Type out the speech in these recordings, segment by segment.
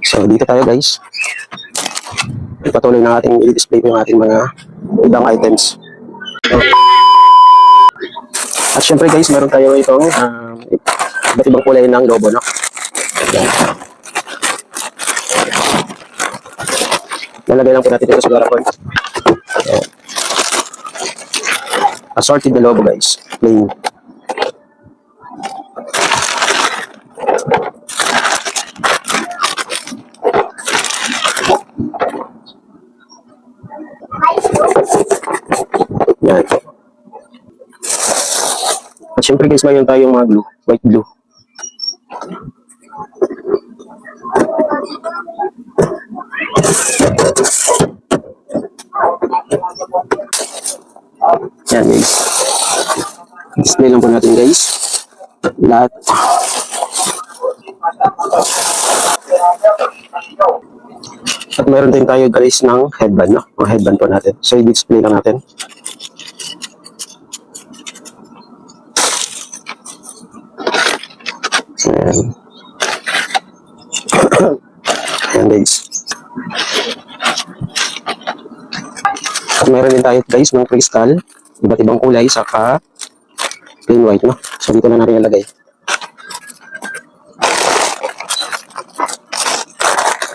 So, dito tayo guys. Ipatuloy na ating i-display yung ating mga ibang items. At syempre guys, meron tayo itong iba't ibang kulay ng lobo, no? Yan. Lalagay lang po natin ito sa garapon. Assorted na lobo guys. Plain. Yan. At syempre guys, mayroon tayong mga glue. White glue. Yan guys. Display lang po natin guys. Lahat. At meron din tayo guys ng headband, no? Ang headband po natin. So i-display lang natin. Ayan. Ayan guys. At meron din tayo guys ng crystal. Iba't ibang kulay, saka plain white, no? So dito na natin ilagay.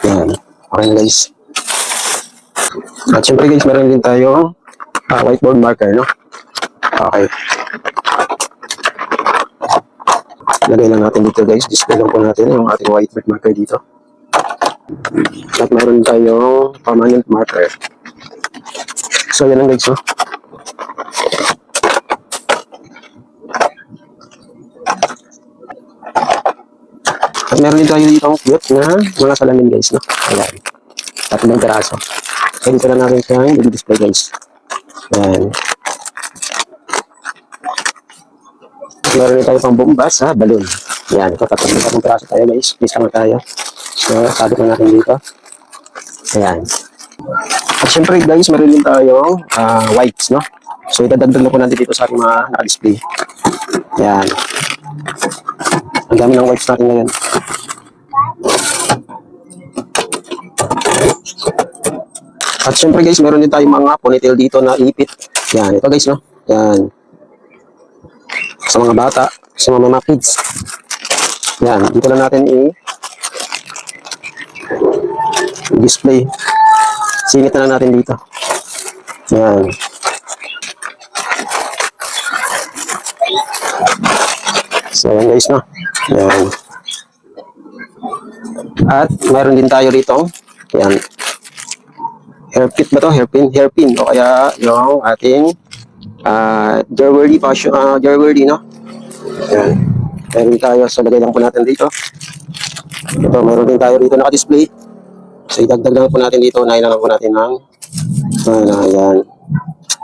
Ayan. Okay na guys. At syempre guys, meron din tayo whiteboard marker, no? Okay. Lagay lang natin dito guys. Display lang po natin yung ating whiteboard marker dito. At meron tayong permanent marker. So yan lang guys, no? At meron din tayo dito ang cute na mga salamin guys, no? Ayan. Tatlong piraso. So dito na natin siyang i-display guys. Ayan. Meron din tayo pang bombas sa balloon. Ayan. Ito tatlong piraso tayo guys. Please lang tayo. So sabit na natin dito. Ayan. At syempre guys, meron din tayong wipes, no? So itadagdag na po natin dito sa ating mga naka-display. Ayan. Ang dami ng wipes natin ngayon. At syempre guys, meron din tayong mga ponytail dito na ipit. Yan, ito guys, no? Yan. Sa mga bata, sa mga kids. Yan, dito na natin i-display. Singit na lang natin dito. Yan. So yan guys, no? Yan. At meron din tayo rito. Yan. Hairpin ba to? Hairpin. O kaya yung ating jewelry fashion, jewelry, no? Yan. Meron tayo. So lagay lang po natin dito. Ito, meron din tayo rito naka-display. So idagdag lang po natin dito. Unahin lang po natin ng yan.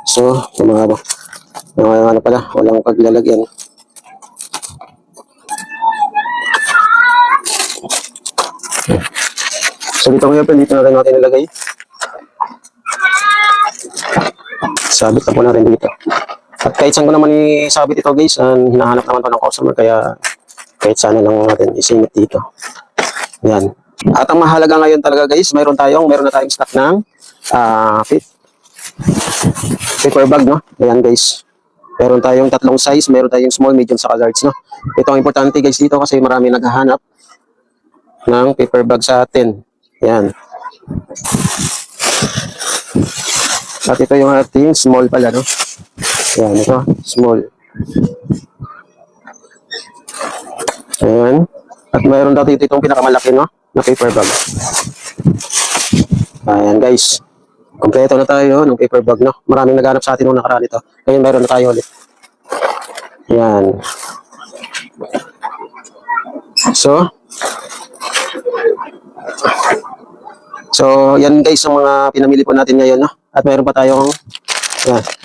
So, yung mga ano pala, walang paglalagyan. So dito ngayon, dito natin nilagay. Sabit na po natin dito. At kahit saan ko naman isabit ito guys, hinahanap naman to ng customer, kaya kahit saan lang natin isingit dito. Yan. At ang mahalaga ngayon talaga guys, meron na tayong stock ng paper bag, no? Ayan guys. Meron tayong tatlong size, meron tayong small, medium, saka large, no? Ito ang importante guys dito kasi marami naghahanap ng paper bag sa atin. Yan. At ito yung ating small pala, no? Yan, ito, small. Ayan. At mayroon dati itong pinakamalaki, no? Na paper bag. Ayan guys. Kompleto na tayo ng paper bag, no? Maraming naghanap sa atin nung nakaraan ito. Ngayon mayroon na tayo ulit. Yan. So, yan guys ang mga pinamili po natin ngayon, no? At mayroon pa tayong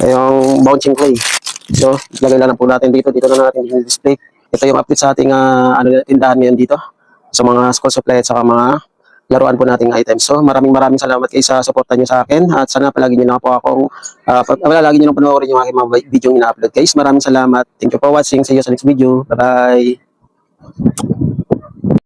yung bouncing clay. So, lagay lang po natin dito. Dito na natin i-display. Ito yung update sa ating tindahan ngayon dito. Sa mga school supply at saka mga laruan po nating items. So, maraming salamat kayo sa suporta nyo sa akin. At sana palagi nyo na po akong lagi nyo na panoorin yung aking mga video yung ina-upload guys. Maraming salamat. Thank you for watching. See you sa next video. Bye-bye.